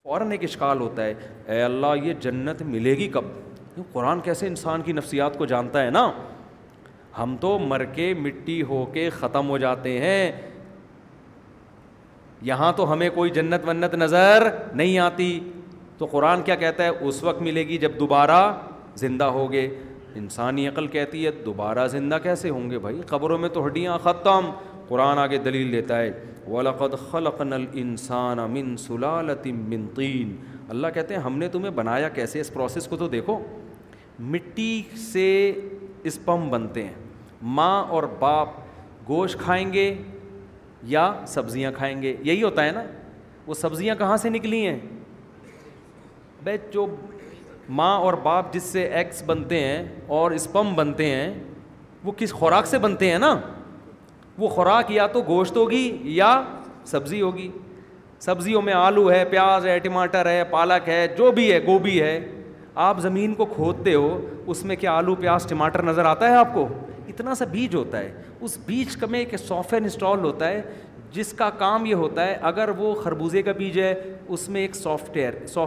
فوراً ایک اشکال ہوتا ہے، اے اللہ یہ جنت ملے گی کب؟ قرآن کیسے انسان کی نفسیات کو جانتا ہے نا. ہم تو مر کے مٹی ہو کے ختم ہو جاتے ہیں، یہاں تو ہمیں کوئی جنت ونت نظر نہیں آتی. تو قرآن کیا کہتا ہے؟ اس وقت ملے گی جب دوبارہ زندہ ہوگے. انسانی عقل کہتی ہے دوبارہ زندہ کیسے ہوں گے بھائی، قبروں میں تو ہڈیاں ختم. قرآن آگے دلیل دیتا ہے وَلَقَدْ خَلَقْنَا الْإِنسَانَ مِنْ سُلَالَةٍ مِّن طِينٍ. اللہ کہتے ہیں ہم نے تمہیں بنایا کیسے، اس پروسیس کو تو دیکھو. مٹی سے اسپم بنتے ہیں. ماں اور باپ گوشت کھائیں گے یا سبزیاں کھائیں گے، یہی ہوتا ہے نا. وہ سبزیاں کہاں سے نکلی ہیں بھائی؟ جو ماں اور باپ جس سے ایگز بنتے ہیں اور اسپم بنتے ہیں وہ کس خوراک سے بنتے ہیں نا. وہ خوراک یا تو گوشت ہوگی یا سبزی ہوگی. سبزیوں میں آلو ہے، پیاز ہے، ٹماٹر ہے، پالک ہے، جو بھی ہے، گوبھی ہے. آپ زمین کو کھودتے ہو، اس میں کیا آلو پیاز ٹماٹر نظر آتا ہے آپ کو؟ اتنا سا بیج ہوتا ہے. اس بیج میں ایک سافٹ ویئر انسٹال ہوتا ہے جس کا کام یہ ہوتا ہے، اگر وہ خربوزے کا بیج ہے اس میں ایک سافٹ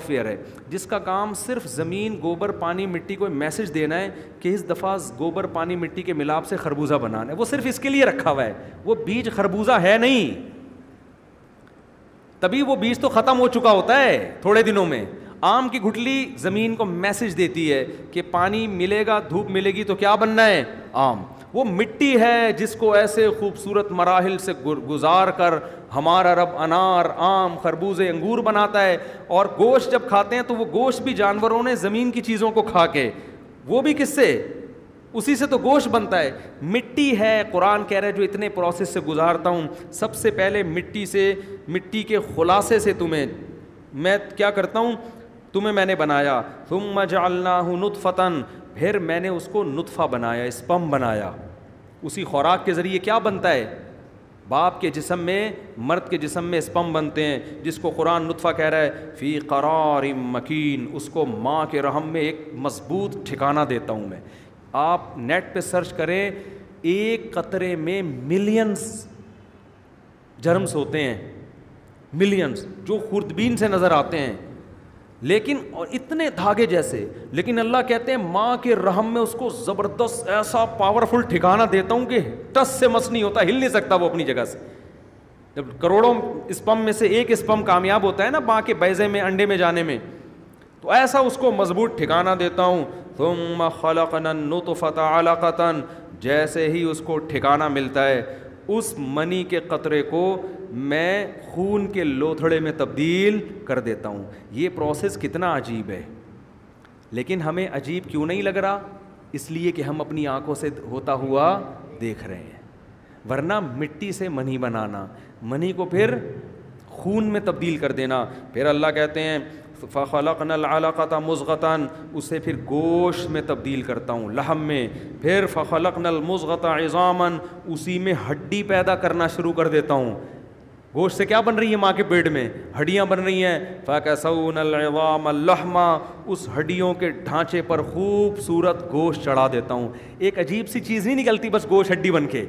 ویئر ہے جس کا کام صرف زمین، گوبر، پانی، مٹی کو میسج دینا ہے کہ اس دفعہ گوبر، پانی، مٹی کے ملاپ سے خربوزہ بنانا ہے. وہ صرف اس کے لیے رکھا ہوا ہے. وہ بیج خربوزہ ہے نہیں، تبھی وہ بیج تو ختم ہو چکا ہوتا ہے تھوڑے دنوں میں. آم کی گٹھلی زمین کو میسج دیتی ہے کہ پانی ملے گا، دھوپ ملے گی تو کیا بننا ہے؟ آم. وہ مٹی ہے جس کو ایسے خوبصورت مراحل سے گزار کر ہمارا رب انار، آم، خربوزے، انگور بناتا ہے. اور گوشت جب کھاتے ہیں تو وہ گوشت بھی جانوروں نے زمین کی چیزوں کو کھا کے، وہ بھی کس سے؟ اسی سے تو گوشت بنتا ہے. مٹی ہے، قرآن کہہ رہا ہے جو اتنے پروسیس سے گزارتا ہوں. سب سے پہلے مٹی کے خلاصے سے تمہیں میں کیا کرتا ہوں؟ تمہیں میں نے بنایا. ثم جعلناہ نطفۃ، پھر میں نے اس کو نطفہ بنایا، اسپم بنایا. اسی خوراک کے ذریعے کیا بنتا ہے؟ باپ کے جسم میں، مرد کے جسم میں اسپم بنتے ہیں جس کو قرآن نطفہ کہہ رہا ہے. فی قرار مکین، اس کو ماں کے رحم میں ایک مضبوط ٹھکانہ دیتا ہوں میں. آپ نیٹ پہ سرچ کریں، ایک قطرے میں ملینز جرمز ہوتے ہیں، ملینز، جو خوردبین سے نظر آتے ہیں لیکن اور اتنے دھاگے جیسے. لیکن اللہ کہتے ہیں ماں کے رحم میں اس کو زبردست ایسا پاورفل ٹھکانہ دیتا ہوں کہ ٹس سے مس نہیں ہوتا، ہل نہیں سکتا وہ اپنی جگہ سے. جب کروڑوں اسپم میں سے ایک اسپم کامیاب ہوتا ہے نا ماں کے بیضے میں، انڈے میں جانے میں، تو ایسا اس کو مضبوط ٹھکانہ دیتا ہوں. ثم خلقنا النطفۃ علقۃ، جیسے ہی اس کو ٹھکانہ ملتا ہے اس منی کے قطرے کو میں خون کے لوتھڑے میں تبدیل کر دیتا ہوں. یہ پروسیس کتنا عجیب ہے، لیکن ہمیں عجیب کیوں نہیں لگ رہا؟ اس لیے کہ ہم اپنی آنکھوں سے ہوتا ہوا دیکھ رہے ہیں. ورنہ مٹی سے منی بنانا، منی کو پھر خون میں تبدیل کر دینا. پھر اللہ کہتے ہیں فَخَلَقْنَا الْعَلَقَةَ مُضْغَةً، اسے پھر گوشت میں تبدیل کرتا ہوں، لحم میں. پھر فَخَلَقْنَا الْمُضْغَةَ عِظَامًا، اسی میں ہڈی پیدا کرنا شروع کر دیتا ہوں. گوشت سے کیا بن رہی ہے؟ ماں کے پیٹ میں ہڈیاں بن رہی ہیں. فَكَسَوْنَا الْعِظَامَ اللَّحْمَ، اس ہڈیوں کے ڈھانچے پر خوبصورت گوشت چڑھا دیتا ہوں. ایک عجیب سی چیز نہیں نکلتی بس گوشت ہڈی بن کے،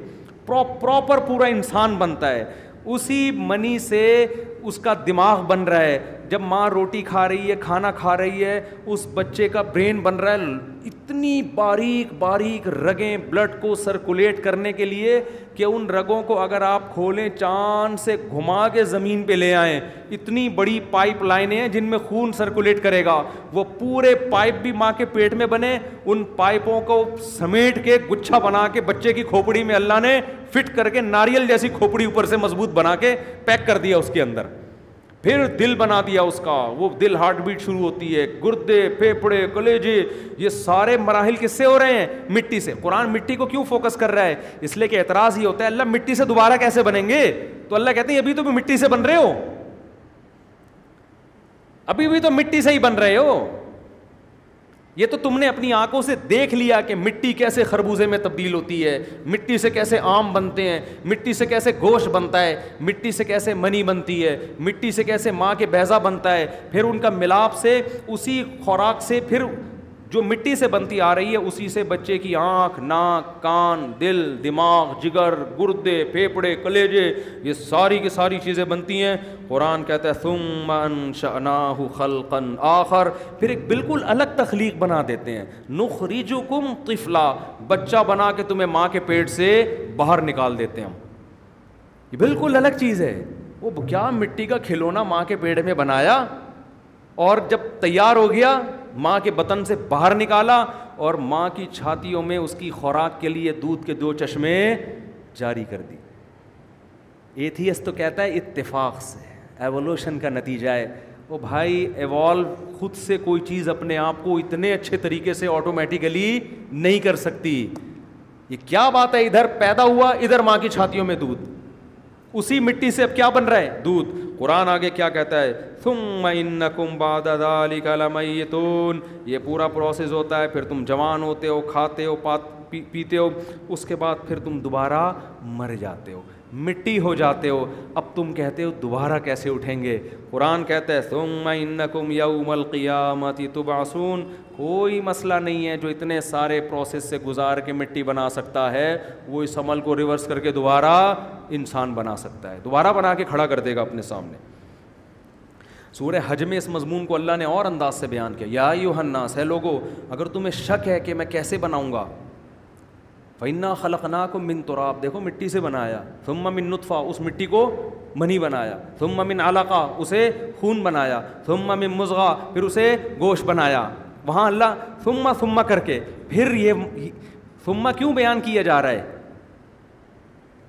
پراپر پورا انسان بنتا ہے. اسی منی سے اس کا دماغ بن رہا ہے. جب ماں روٹی کھا رہی ہے، کھانا کھا رہی ہے، اس بچے کا برین بن رہا ہے. اتنی باریک باریک رگیں بلڈ کو سرکولیٹ کرنے کے لیے کہ ان رگوں کو اگر آپ کھولیں، چاند سے گھما کے زمین پہ لے آئیں، اتنی بڑی پائپ لائنیں ہیں جن میں خون سرکولیٹ کرے گا. وہ پورے پائپ بھی ماں کے پیٹ میں بنے، ان پائپوں کو سمیٹ کے گچھا بنا کے بچے کی کھوپڑی میں اللہ نے فٹ کر کے ناریل جیسی کھوپڑی اوپر سے مضبوط بنا کے پیک کر دیا اس کے اندر. پھر دل بنا دیا اس کا، وہ دل ہارٹ بیٹ شروع ہوتی ہے، گردے، پھیپھڑے، کلیجے، یہ سارے مراحل کس سے ہو رہے ہیں؟ مٹی سے. قرآن مٹی کو کیوں فوکس کر رہا ہے؟ اس لیے کہ اعتراض یہ ہوتا ہے اللہ مٹی سے دوبارہ کیسے بنیں گے؟ تو اللہ کہتے ہیں ابھی تو مٹی سے بن رہے ہو، ابھی بھی تو مٹی سے ہی بن رہے ہو. یہ تو تم نے اپنی آنکھوں سے دیکھ لیا کہ مٹی کیسے خربوزے میں تبدیل ہوتی ہے، مٹی سے کیسے آم بنتے ہیں، مٹی سے کیسے گوشت بنتا ہے، مٹی سے کیسے منی بنتی ہے، مٹی سے کیسے ماں کے بیضہ بنتا ہے. پھر ان کا ملاپ سے، اسی خوراک سے پھر جو مٹی سے بنتی آ رہی ہے اسی سے بچے کی آنکھ، ناک، کان، دل، دماغ، جگر، گردے، پھیپھڑے، کلیجے، یہ ساری کی ساری چیزیں بنتی ہیں. قرآن کہتا ہے ثم انشأناہ خلقا آخر، پھر ایک بالکل الگ تخلیق بنا دیتے ہیں. نخرجکم طفلا، بچہ بنا کے تمہیں ماں کے پیٹ سے باہر نکال دیتے ہیں ہم. یہ بالکل الگ چیز ہے. وہ کیا مٹی کا کھلونا ماں کے پیٹ میں بنایا اور جب تیار ہو گیا ماں کے بطن سے باہر نکالا اور ماں کی چھاتیوں میں اس کی خوراک کے لیے دودھ کے 2 چشمے جاری کر دی. ایتھیسٹ تو کہتا ہے اتفاق سے، ایوولوشن کا نتیجہ ہے. وہ بھائی ایوالو خود سے کوئی چیز اپنے آپ کو اتنے اچھے طریقے سے آٹومیٹیکلی نہیں کر سکتی. یہ کیا بات ہے، ادھر پیدا ہوا، ادھر ماں کی چھاتیوں میں دودھ، اسی مٹی سے اب کیا بن رہا ہے؟ دودھ. قرآن آگے کیا کہتا ہے؟ ثم انکم بعد ذلک لمیتون، یہ پورا پروسیس ہوتا ہے، پھر تم جوان ہوتے ہو، کھاتے ہو، پیتے ہو، اس کے بعد پھر تم دوبارہ مر جاتے ہو، مٹی ہو جاتے ہو. اب تم کہتے ہو دوبارہ کیسے اٹھیں گے؟ قرآن کہتا ہے ثم انکم یوم القیامۃ تبعثون، کوئی مسئلہ نہیں ہے جو اتنے سارے پروسیس سے گزار کے مٹی بنا سکتا ہے وہ اس عمل کو ریورس کر کے دوبارہ انسان بنا سکتا ہے، دوبارہ بنا کے کھڑا کر دے گا اپنے سامنے. سورہ حج میں اس مضمون کو اللہ نے اور انداز سے بیان کیا. یا ایھا الناس، ہے لوگو اگر تمہیں شک ہے کہ میں کیسے بناؤں گا، فَإِنَّا خَلَقْنَاكُم مِّن تُرَابٍ، دیکھو مٹی سے بنایا، ثُمَّ مِن نُطْفَةٍ، اس مٹی کو منی بنایا، ثُمَّ مِن عَلَقَةٍ، اسے خون بنایا، ثُمَّ مِن مُضْغَةٍ، پھر اسے گوشت بنایا. وہاں اللہ ثم کر کے پھر یہ ثم کیوں بیان کیا جا رہا ہے؟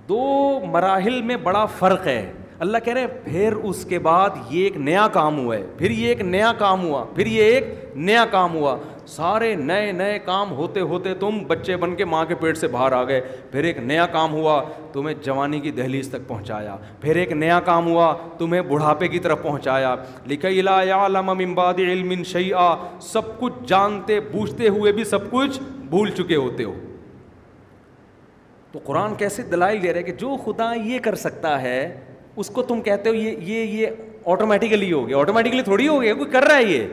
2 مراحل میں بڑا فرق ہے. اللہ کہہ رہے ہیں پھر اس کے بعد یہ ایک نیا کام ہوا ہے، پھر یہ ایک نیا کام ہوا، پھر یہ ایک نیا کام ہوا. سارے نئے نئے کام ہوتے ہوتے تم بچے بن کے ماں کے پیٹ سے باہر آ گئے. پھر ایک نیا کام ہوا، تمہیں جوانی کی دہلیز تک پہنچایا. پھر ایک نیا کام ہوا، تمہیں بڑھاپے کی طرف پہنچایا. لِكَيْ لَا يَعْلَمَ مِن بَعْدِ عِلْمٍ شَيْئًا، سب کچھ جانتے بوجھتے ہوئے بھی سب کچھ بھول چکے ہوتے ہو. تو قرآن کیسے دلائل دے رہے کہ جو خدا یہ کر سکتا ہے اس کو تم کہتے ہو یہ آٹومیٹیکلی ہو گیا. آٹومیٹیکلی تھوڑی ہو گیا، کوئی کر رہا ہے یہ.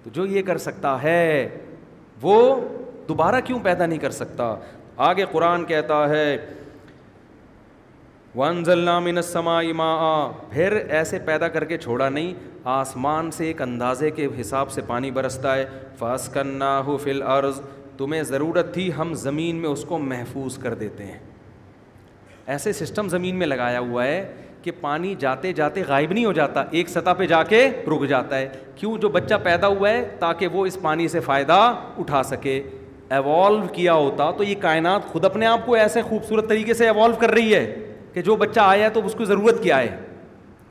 تو جو یہ کر سکتا ہے وہ دوبارہ کیوں پیدا نہیں کر سکتا؟ آگے قرآن کہتا ہے وَأَنزَلْنَا مِنَ السَّمَاءِ مَاءً، پھر ایسے پیدا کر کے چھوڑا نہیں، آسمان سے ایک اندازے کے حساب سے پانی برستا ہے. فَأَسْكَنَّاهُ فِي الْأَرْضِ، تمہیں ضرورت تھی ہم زمین میں اس کو محفوظ کر دیتے ہیں. ایسے سسٹم زمین میں لگایا ہوا ہے کہ پانی جاتے جاتے غائب نہیں ہو جاتا، ایک سطح پہ جا کے رک جاتا ہے. کیوں؟ جو بچہ پیدا ہوا ہے تاکہ وہ اس پانی سے فائدہ اٹھا سکے. ایوالو کیا ہوتا تو یہ کائنات خود اپنے آپ کو ایسے خوبصورت طریقے سے ایوالو کر رہی ہے کہ جو بچہ آیا ہے تو اس کو ضرورت کیا ہے،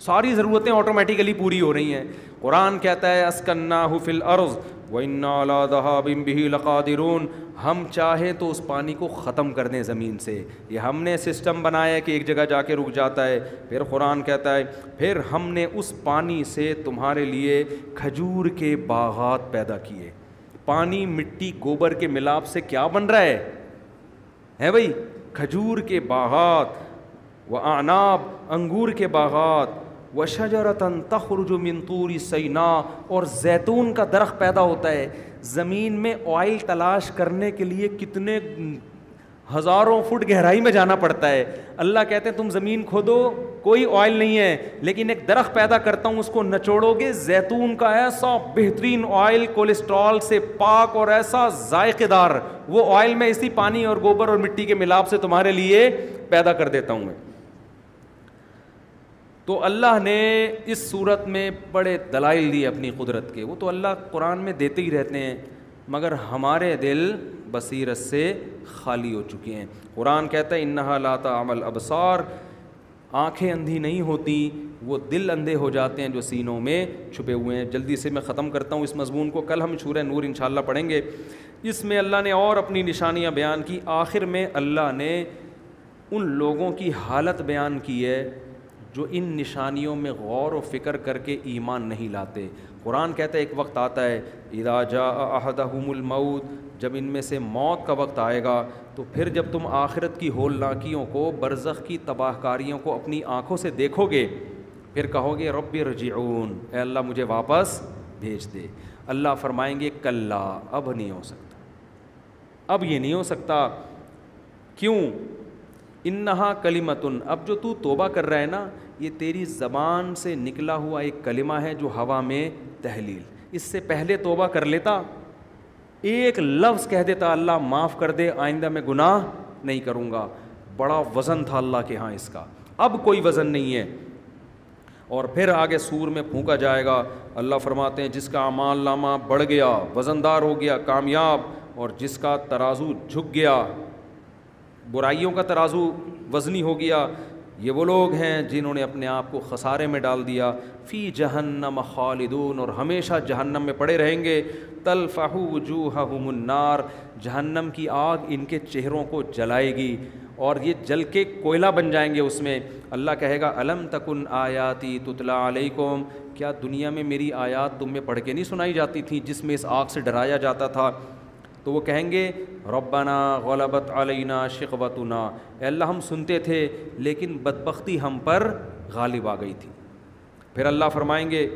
ساری ضرورتیں آٹومیٹیکلی پوری ہو رہی ہیں. قرآن کہتا ہے اسکناہ فی الارض وَإِنَّا عَلَىٰ ذَهَابٍ بِهِ لَقَادِرُونَ، ہم چاہیں تو اس پانی کو ختم کر دیں زمین سے. یہ ہم نے سسٹم بنایا ہے کہ ایک جگہ جا کے رک جاتا ہے. پھر قرآن کہتا ہے پھر ہم نے اس پانی سے تمہارے لیے کھجور کے باغات پیدا کیے. پانی مٹی گوبر کے ملاپ سے کیا بن رہا ہے بھائی؟ کھجور کے باغات، وَأَعْنَابٍ، انگور کے باغات، وَشَجَرَةً تَخْرُجُ مِن طُورِ سِيْنَاء، اور زیتون کا درخت پیدا ہوتا ہے. زمین میں آئل تلاش کرنے کے لیے کتنے ہزاروں فٹ گہرائی میں جانا پڑتا ہے. اللہ کہتے ہیں تم زمین کھودو کوئی آئل نہیں ہے، لیکن ایک درخت پیدا کرتا ہوں، اس کو نچوڑو گے، زیتون کا ایسا بہترین آئل، کولیسٹرول سے پاک اور ایسا ذائقے دار، وہ آئل میں اسی پانی اور گوبر اور مٹی کے ملاپ سے تمہارے لیے پیدا کر دیتا ہوں میں. تو اللہ نے اس صورت میں بڑے دلائل دیے اپنی قدرت کے. وہ تو اللہ قرآن میں دیتے ہی رہتے ہیں، مگر ہمارے دل بصیرت سے خالی ہو چکے ہیں. قرآن کہتا ہے انہا لا تعمل ابصار، آنکھیں اندھی نہیں ہوتی، وہ دل اندھے ہو جاتے ہیں جو سینوں میں چھپے ہوئے ہیں. جلدی سے میں ختم کرتا ہوں اس مضمون کو، کل ہم سورہ نور انشاءاللہ پڑھیں گے. اس میں اللہ نے اور اپنی نشانیاں بیان کی. آخر میں اللہ نے ان لوگوں کی حالت بیان کی ہے جو ان نشانیوں میں غور و فکر کر کے ایمان نہیں لاتے. قرآن کہتا ہے ایک وقت آتا ہے اذا جاء احدہم الموت، جب ان میں سے موت کا وقت آئے گا تو پھر جب تم آخرت کی ہولناکیوں کو، برزخ کی تباہ کاریوں کو اپنی آنکھوں سے دیکھو گے، پھر کہو گے رب ارجعون، اے اللہ مجھے واپس بھیج دے. اللہ فرمائیں گے کلا، اب نہیں ہو سکتا، اب یہ نہیں ہو سکتا. کیوں؟ انہا کلمتن، اب جو تو توبہ کر رہا ہے نا، یہ تیری زبان سے نکلا ہوا ایک کلمہ ہے جو ہوا میں تحلیل. اس سے پہلے توبہ کر لیتا، ایک لفظ کہہ دیتا اللہ معاف کر دے، آئندہ میں گناہ نہیں کروں گا، بڑا وزن تھا اللہ کے ہاں اس کا. اب کوئی وزن نہیں ہے. اور پھر آگے سور میں پھونکا جائے گا. اللہ فرماتے ہیں جس کا اعمال نامہ بڑھ گیا، وزندار ہو گیا، کامیاب، اور جس کا ترازو جھک گیا، برائیوں کا ترازو وزنی ہو گیا، یہ وہ لوگ ہیں جنہوں نے اپنے آپ کو خسارے میں ڈال دیا. فی جہنم خالدون، اور ہمیشہ جہنم میں پڑے رہیں گے. تلفح وجوہہم النار، جہنم کی آگ ان کے چہروں کو جلائے گی اور یہ جل کے کوئلہ بن جائیں گے اس میں. اللہ کہے گا الم تکن آیاتی تتلا علیکم، کیا دنیا میں میری آیات تم میں پڑھ کے نہیں سنائی جاتی تھیں جس میں اس آگ سے ڈرایا جاتا تھا؟ تو وہ کہیں گے ربنا غلبت علینا شقوتنا، اے اللہ ہم سنتے تھے لیکن بدبختی ہم پر غالب آ گئی تھی. پھر اللہ فرمائیں گے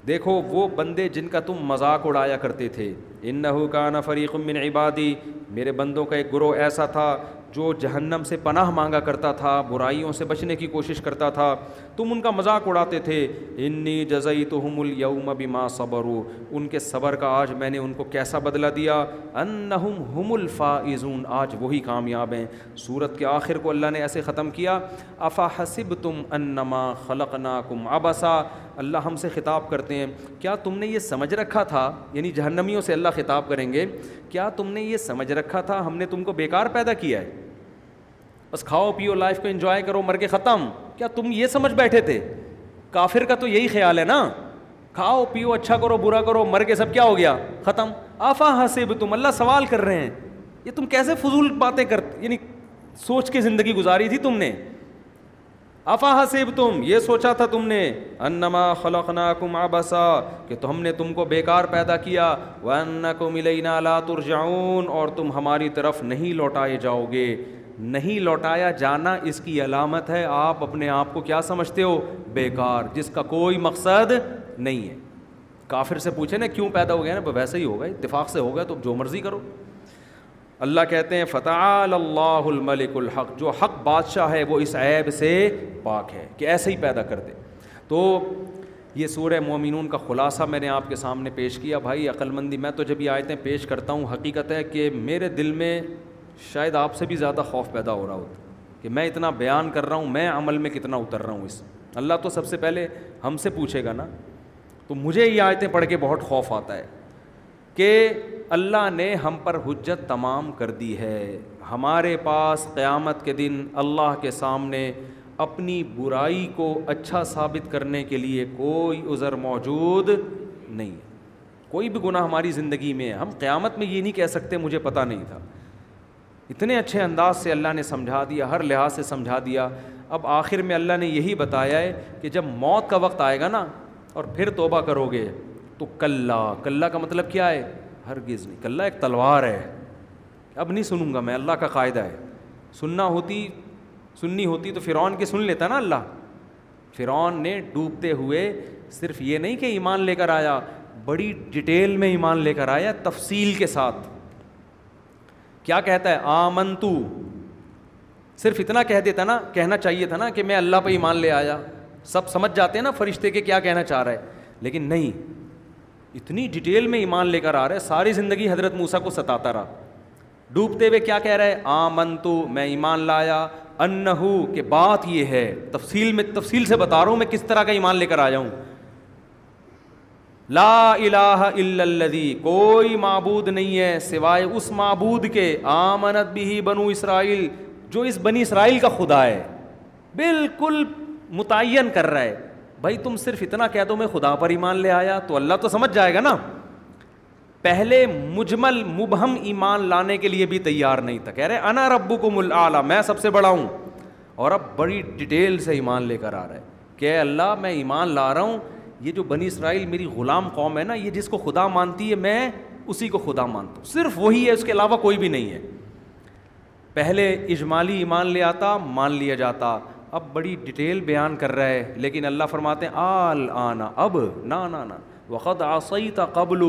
دیکھو وہ بندے جن کا تم مذاق اڑایا کرتے تھے، انہ کان فریق من عبادی، میرے بندوں کا ایک گروہ ایسا تھا جو جہنم سے پناہ مانگا کرتا تھا، برائیوں سے بچنے کی کوشش کرتا تھا، تم ان کا مذاق اڑاتے تھے. انی جزیتہم الیوم بما صبروا، ان کے صبر کا آج میں نے ان کو کیسا بدلہ دیا. انہم ہم الفائزون، آج وہی کامیاب ہیں. سورت کے آخر کو اللہ نے ایسے ختم کیا افحسبتم انما خلقناکم عبثا، اللہ ہم سے خطاب کرتے ہیں کیا تم نے یہ سمجھ رکھا تھا، یعنی جہنمیوں سے اللہ خطاب کریں گے، کیا تم نے یہ سمجھ رکھا تھا ہم نے تم کو بیکار پیدا کیا ہے، بس کھاؤ پیو لائف کو انجوائے کرو مر کے ختم؟ کیا تم یہ سمجھ بیٹھے تھے؟ کافر کا تو یہی خیال ہے نا، کھاؤ پیو اچھا کرو برا کرو مر کے سب کیا ہو گیا ختم. افحسبتم، اللہ سوال کر رہے ہیں یہ تم کیسے فضول باتیں کرتے، یعنی سوچ کے زندگی گزاری تھی تم نے. افحسبتم، یہ سوچا تھا تم نے، انما خلقناکم عبثا، کہ تو ہم نے تم کو بیکار پیدا کیا، وانکم الینا لا ترجعون، اور تم ہماری طرف نہیں لوٹائے جاؤ گے. نہیں لوٹایا جانا اس کی علامت ہے آپ اپنے آپ کو کیا سمجھتے ہو؟ بیکار، جس کا کوئی مقصد نہیں ہے. کافر سے پوچھے نا کیوں پیدا ہو گیا نا، ویسے ہی ہوگا، اتفاق سے ہوگا تو جو مرضی کرو. اللہ کہتے ہیں فتعال اللہ الملک الحق، جو حق بادشاہ ہے وہ اس عیب سے پاک ہے کہ ایسے ہی پیدا کر دے. تو یہ سورہ مومنون کا خلاصہ میں نے آپ کے سامنے پیش کیا. بھائی عقل مندی، میں تو جب یہ آیتیں پیش کرتا ہوں حقیقت ہے کہ میرے دل میں شاید آپ سے بھی زیادہ خوف پیدا ہو رہا ہوتا کہ میں اتنا بیان کر رہا ہوں، میں عمل میں کتنا اتر رہا ہوں اس. اللہ تو سب سے پہلے ہم سے پوچھے گا نا. تو مجھے یہ آیتیں پڑھ کے بہت خوف آتا ہے کہ اللہ نے ہم پر حجت تمام کر دی ہے. ہمارے پاس قیامت کے دن اللہ کے سامنے اپنی برائی کو اچھا ثابت کرنے کے لیے کوئی عذر موجود نہیں ہے. کوئی بھی گناہ ہماری زندگی میں ہے، ہم قیامت میں یہ نہیں کہہ سکتے مجھے پتہ نہیں تھا. اتنے اچھے انداز سے اللہ نے سمجھا دیا، ہر لحاظ سے سمجھا دیا. اب آخر میں اللہ نے یہی بتایا ہے کہ جب موت کا وقت آئے گا نا اور پھر توبہ کرو گے تو کلا کا مطلب کیا ہے؟ ہرگز نہیں. کلا ایک تلوار ہے، اب نہیں سنوں گا میں، اللہ کا قاعدہ ہے. سننی ہوتی تو فرعون کی سن لیتا نا اللہ. فرعون نے ڈوبتے ہوئے صرف یہ نہیں کہ ایمان لے کر آیا، بڑی ڈیٹیل میں ایمان لے کر آیا، تفصیل کے ساتھ. کیا کہتا ہے؟ آمنتو، صرف اتنا کہہ دیتا نا، کہنا چاہیے تھا نا کہ میں اللہ پہ ایمان لے آیا. سب سمجھ جاتے ہیں نا فرشتے کے کیا کہنا چاہ رہا ہے، لیکن نہیں، اتنی ڈیٹیل میں ایمان لے کر آ رہا ہے. ساری زندگی حضرت موسیٰ کو ستاتا رہا. ڈوبتے ہوئے کیا کہہ رہا ہے؟ آمنتو، میں ایمان لایا، انہو، کہ بات یہ ہے، تفصیل سے بتا رہا ہوں میں کس طرح کا ایمان لے کر آیا ہوں. لا الہ الا الذی، کوئی معبود نہیں ہے سوائے اس معبود کے، آمنت بھی بنو اسرائیل، جو اس بنی اسرائیل کا خدا ہے. بالکل متعین کر رہا ہے. بھائی تم صرف اتنا کہہ دو میں خدا پر ایمان لے آیا تو اللہ تو سمجھ جائے گا نا. پہلے مجمل مبہم ایمان لانے کے لیے بھی تیار نہیں تھا، کہہ رہے انا ربکم الاعلی، میں سب سے بڑا ہوں. اور اب بڑی ڈیٹیل سے ایمان لے کر آ رہا ہے کہ اے اللہ میں ایمان لا رہا ہوں، یہ جو بنی اسرائیل میری غلام قوم ہے نا، یہ جس کو خدا مانتی ہے میں اسی کو خدا مانتا ہوں، صرف وہی ہے، اس کے علاوہ کوئی بھی نہیں ہے. پہلے اجمالی ایمان لے آتا، مان لیا جاتا. اب بڑی ڈیٹیل بیان کر رہا ہے، لیکن اللہ فرماتے ہیں آل آنا، اب نا نا نا، وقد عصیت قبل،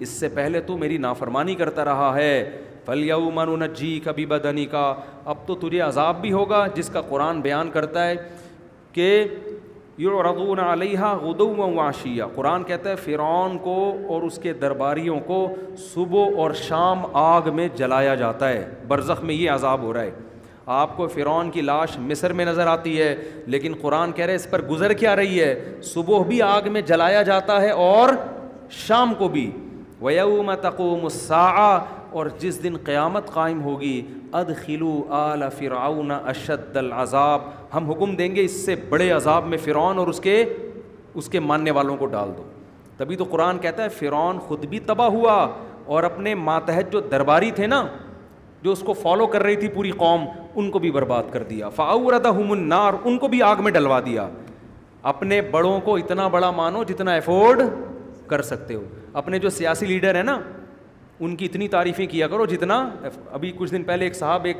اس سے پہلے تو میری نافرمانی کرتا رہا ہے، فَالْيَوْمَ نُنَجِّيكَ بِبَدَنِكَ، اب تو تجھے عذاب بھی ہوگا، جس کا قرآن بیان کرتا ہے کہ یعرضون علیہا غدوا وعشیا، قرآن کہتا ہے فرعون کو اور اس کے درباریوں کو صبح اور شام آگ میں جلایا جاتا ہے، برزخ میں یہ عذاب ہو رہا ہے۔ آپ کو فرعون کی لاش مصر میں نظر آتی ہے، لیکن قرآن کہہ رہے اس پر گزر کیا رہی ہے، صبح بھی آگ میں جلایا جاتا ہے اور شام کو بھی۔ وَيَوْمَ تَقُومُ السَّاعَةُ، اور جس دن قیامت قائم ہوگی، ادخلوا آل فرعون اشد العذاب، ہم حکم دیں گے اس سے بڑے عذاب میں فرعون اور اس کے ماننے والوں کو ڈال دو۔ تبھی تو قرآن کہتا ہے فرعون خود بھی تباہ ہوا اور اپنے ماتحت جو درباری تھے نا، جو اس کو فالو کر رہی تھی پوری قوم، ان کو بھی برباد کر دیا۔ فَأَوْرَدَهُمُ النَّارُ، ان کو بھی آگ میں ڈلوا دیا۔ اپنے بڑوں کو اتنا بڑا مانو جتنا افورڈ کر سکتے ہو۔ اپنے جو سیاسی لیڈر ہیں نا، ان کی اتنی تعریفیں کیا کرو جتنا، ابھی کچھ دن پہلے ایک صاحب ایک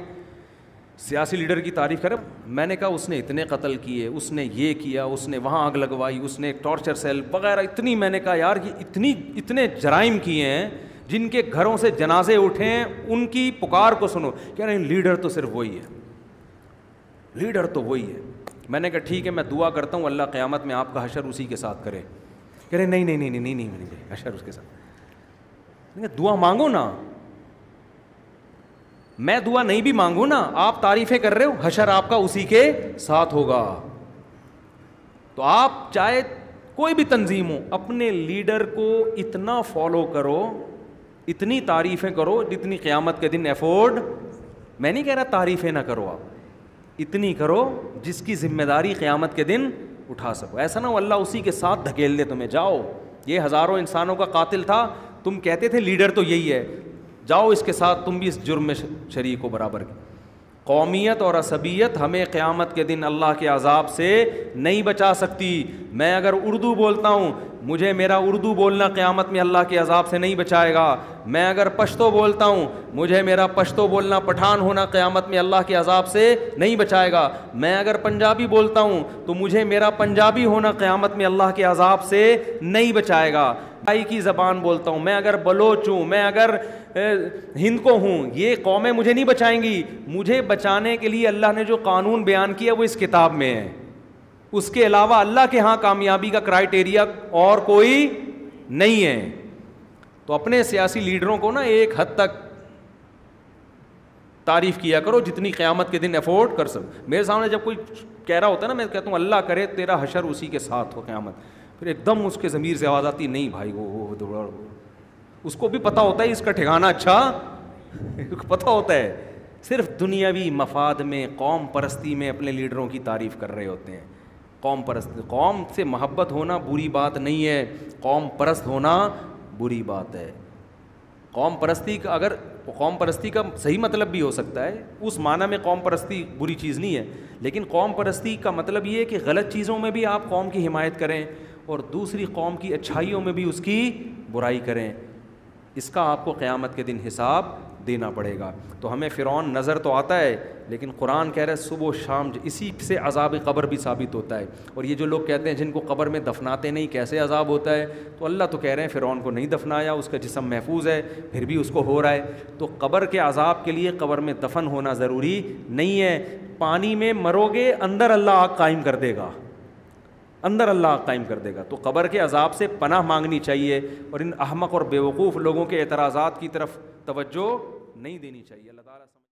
سیاسی لیڈر کی تعریف کرے، میں نے کہا اس نے اتنے قتل کیے، اس نے یہ کیا، اس نے وہاں آگ لگوائی، اس نے ایک ٹارچر سیل وغیرہ، اتنی، میں نے کہا یار یہ اتنے جرائم کیے ہیں، جن کے گھروں سے جنازے اٹھے ہیں، ان کی پکار کو سنو، کہہ رہے ہیں لیڈر تو صرف وہی ہے، لیڈر تو وہی ہے۔ میں نے کہا ٹھیک ہے، میں دعا کرتا ہوں اللہ قیامت میں آپ کا حشر اسی کے ساتھ کرے۔ کہہ رہے نہیں حشر اس کے ساتھ، دعا مانگو نا، میں دعا نہیں بھی مانگوں نا، آپ تعریفیں کر رہے ہو، حشر آپ کا اسی کے ساتھ ہوگا۔ تو آپ چاہے کوئی بھی تنظیم ہو، اپنے لیڈر کو اتنا فالو کرو، اتنی تعریفیں کرو جتنی قیامت کے دن افورڈ، میں نہیں کہہ رہا تعریفیں نہ کرو، آپ اتنی کرو جس کی ذمہ داری قیامت کے دن اٹھا سکو۔ ایسا نہ ہو اللہ اسی کے ساتھ دھکیل دے تمہیں، جاؤ یہ ہزاروں انسانوں کا قاتل تھا، تم کہتے تھے لیڈر تو یہی ہے، جاؤ اس کے ساتھ تم بھی اس جرم میں شریک ہو برابر کی۔ قومیت اور عصبیت ہمیں قیامت کے دن اللہ کے عذاب سے نہیں بچا سکتی۔ میں اگر اردو بولتا ہوں، مجھے میرا اردو بولنا قیامت میں اللہ کے عذاب سے نہیں بچائے گا۔ میں اگر پشتو بولتا ہوں، مجھے میرا پشتو بولنا، پٹھان ہونا قیامت میں اللہ کے عذاب سے نہیں بچائے گا۔ میں اگر پنجابی بولتا ہوں تو مجھے میرا پنجابی ہونا قیامت میں اللہ کے عذاب سے نہیں بچائے گا۔ بھائی کی زبان بولتا ہوں، میں اگر بلوچ ہوں، میں اگر ہند کو ہوں، یہ قومیں مجھے نہیں بچائیں گی۔ مجھے بچانے کے لیے اللہ نے جو قانون بیان کیا وہ اس کتاب میں ہے، اس کے علاوہ اللہ کے ہاں کامیابی کا کرائٹیریا اور کوئی نہیں ہے۔ تو اپنے سیاسی لیڈروں کو نا ایک حد تک تعریف کیا کرو جتنی قیامت کے دن افورڈ کر سکو۔ میرے سامنے جب کوئی کہہ رہا ہوتا ہے نا، میں کہتا ہوں اللہ کرے تیرا حشر اسی کے ساتھ ہو قیامت، پھر ایک دم اس کے ضمیر سے آواز آتی نہیں بھائی وہ اس کو بھی پتہ ہوتا ہے اس کا ٹھکانہ اچھا پتہ ہوتا ہے، صرف دنیاوی مفاد میں، قوم پرستی میں اپنے لیڈروں کی تعریف کر رہے ہوتے ہیں۔ قوم پرست، قوم سے محبت ہونا بری بات نہیں ہے، قوم پرست ہونا بری بات ہے۔ قوم پرستی کا، اگر قوم پرستی کا صحیح مطلب بھی ہو سکتا ہے، اس معنی میں قوم پرستی بری چیز نہیں ہے، لیکن قوم پرستی کا مطلب یہ ہے کہ غلط چیزوں میں بھی آپ قوم کی حمایت کریں اور دوسری قوم کی اچھائیوں میں بھی اس کی برائی کریں۔ اس کا آپ کو قیامت کے دن حساب دینا پڑے گا۔ تو ہمیں فرعون نظر تو آتا ہے، لیکن قرآن کہہ رہا ہے صبح و شام اسی سے عذاب قبر بھی ثابت ہوتا ہے۔ اور یہ جو لوگ کہتے ہیں جن کو قبر میں دفناتے نہیں کیسے عذاب ہوتا ہے، تو اللہ تو کہہ رہے ہیں فرعون کو نہیں دفنایا، اس کا جسم محفوظ ہے، پھر بھی اس کو ہو رہا ہے۔ تو قبر کے عذاب کے لیے قبر میں دفن ہونا ضروری نہیں ہے۔ پانی میں مرو گے، اندر اللہ آگ قائم کر دے گا، اندر اللہ آگ قائم کر دے گا۔ تو قبر کے عذاب سے پناہ مانگنی چاہیے اور ان احمق اور بیوقوف لوگوں کے اعتراضات کی طرف توجہ نہیں دینی چاہیے۔ اللہ تعالیٰ